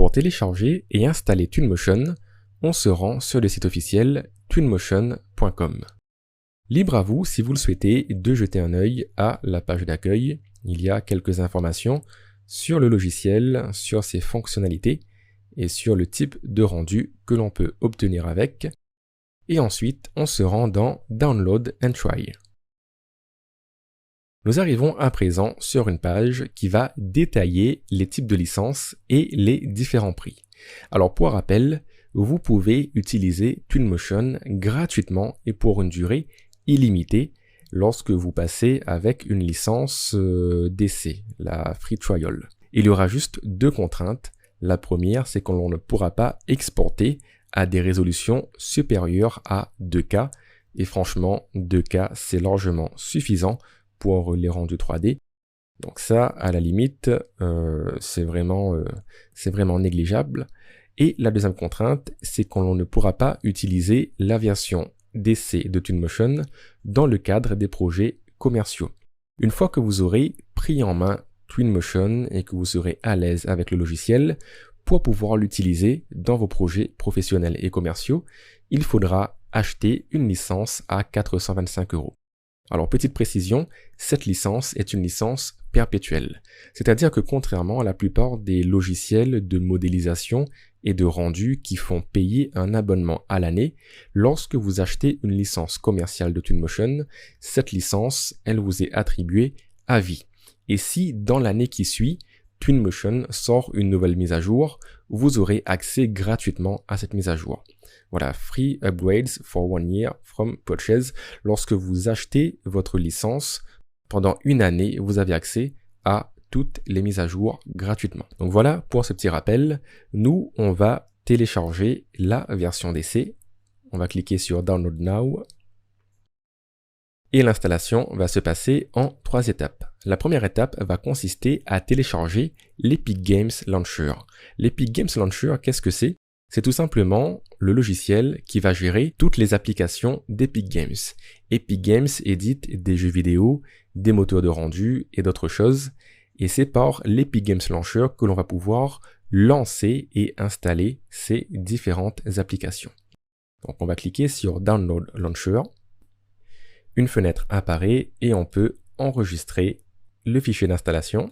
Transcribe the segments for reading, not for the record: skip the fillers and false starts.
Pour télécharger et installer Twinmotion, on se rend sur le site officiel twinmotion.com. Libre à vous, si vous le souhaitez, de jeter un œil à la page d'accueil. Il y a quelques informations sur le logiciel, sur ses fonctionnalités et sur le type de rendu que l'on peut obtenir avec. Et ensuite, on se rend dans Download and Try. Nous arrivons à présent sur une page qui va détailler les types de licences et les différents prix. Alors pour rappel, vous pouvez utiliser Twinmotion gratuitement et pour une durée illimitée lorsque vous passez avec une licence d'essai, la Free Trial. Il y aura juste deux contraintes. La première, c'est que l'on ne pourra pas exporter à des résolutions supérieures à 2K. Et franchement, 2K, c'est largement suffisant pour les rendus 3D. Donc ça, à la limite, c'est vraiment négligeable. Et la deuxième contrainte, c'est qu'on ne pourra pas utiliser la version d'essai de Twinmotion dans le cadre des projets commerciaux. Une fois que vous aurez pris en main Twinmotion et que vous serez à l'aise avec le logiciel, pour pouvoir l'utiliser dans vos projets professionnels et commerciaux, il faudra acheter une licence à 425 €. Alors petite précision, cette licence est une licence perpétuelle, c'est-à-dire que contrairement à la plupart des logiciels de modélisation et de rendu qui font payer un abonnement à l'année, lorsque vous achetez une licence commerciale de Twinmotion, cette licence, elle vous est attribuée à vie. Et si dans l'année qui suit, Twinmotion sort une nouvelle mise à jour, vous aurez accès gratuitement à cette mise à jour. Voilà, free upgrades for 1 year from purchase. Lorsque vous achetez votre licence, pendant une année, vous avez accès à toutes les mises à jour gratuitement. Donc voilà pour ce petit rappel. Nous, on va télécharger la version d'essai. On va cliquer sur Download Now. Et l'installation va se passer en 3 étapes. La première étape va consister à télécharger l'Epic Games Launcher. L'Epic Games Launcher, qu'est-ce que c'est? C'est tout simplement le logiciel qui va gérer toutes les applications d'Epic Games. Epic Games édite des jeux vidéo, des moteurs de rendu et d'autres choses. Et c'est par l'Epic Games Launcher que l'on va pouvoir lancer et installer ces différentes applications. Donc on va cliquer sur Download Launcher. Une fenêtre apparaît et on peut enregistrer le fichier d'installation.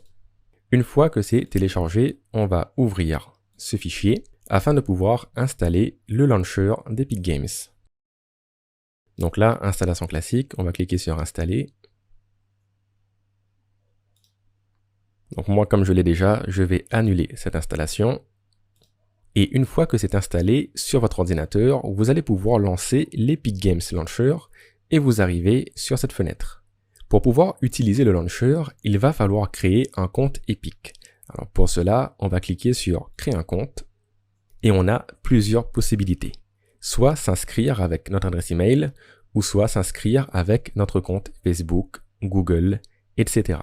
Une fois que c'est téléchargé, on va ouvrir ce fichier afin de pouvoir installer le launcher d'Epic Games. Donc là, installation classique, on va cliquer sur installer. Donc moi, comme je l'ai déjà, je vais annuler cette installation. Et une fois que c'est installé sur votre ordinateur, vous allez pouvoir lancer l'Epic Games Launcher et vous arrivez sur cette fenêtre. Pour pouvoir utiliser le launcher, il va falloir créer un compte Epic. Alors pour cela, on va cliquer sur créer un compte et on a plusieurs possibilités. Soit s'inscrire avec notre adresse email ou soit s'inscrire avec notre compte Facebook, Google, etc.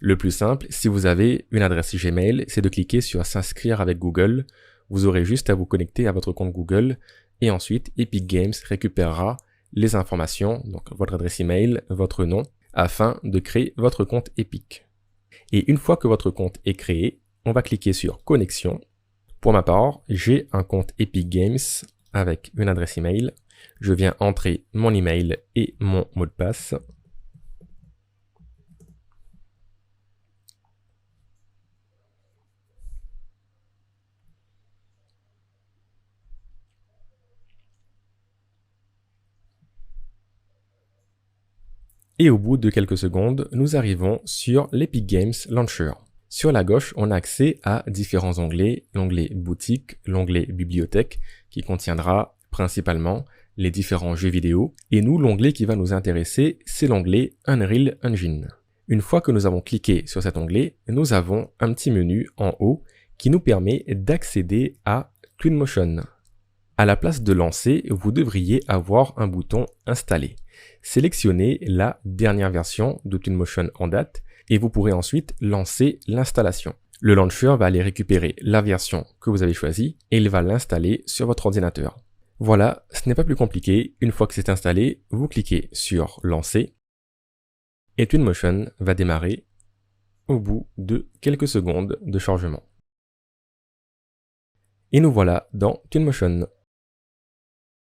Le plus simple, si vous avez une adresse Gmail, c'est de cliquer sur s'inscrire avec Google. Vous aurez juste à vous connecter à votre compte Google et ensuite Epic Games récupérera les informations, donc votre adresse email, votre nom, afin de créer votre compte Epic. Et une fois que votre compte est créé, on va cliquer sur connexion. Pour ma part, j'ai un compte Epic Games avec une adresse email. Je viens entrer mon email et mon mot de passe. Et au bout de quelques secondes, nous arrivons sur l'Epic Games Launcher. Sur la gauche, on a accès à différents onglets, l'onglet boutique, l'onglet bibliothèque, qui contiendra principalement les différents jeux vidéo. Et nous, l'onglet qui va nous intéresser, c'est l'onglet Unreal Engine. Une fois que nous avons cliqué sur cet onglet, nous avons un petit menu en haut qui nous permet d'accéder à Twinmotion. À la place de lancer, vous devriez avoir un bouton installer. Sélectionnez la dernière version de Twinmotion en date et vous pourrez ensuite lancer l'installation. Le launcher va aller récupérer la version que vous avez choisie et il va l'installer sur votre ordinateur. Voilà, ce n'est pas plus compliqué. Une fois que c'est installé, vous cliquez sur lancer et Twinmotion va démarrer au bout de quelques secondes de chargement. Et nous voilà dans Twinmotion.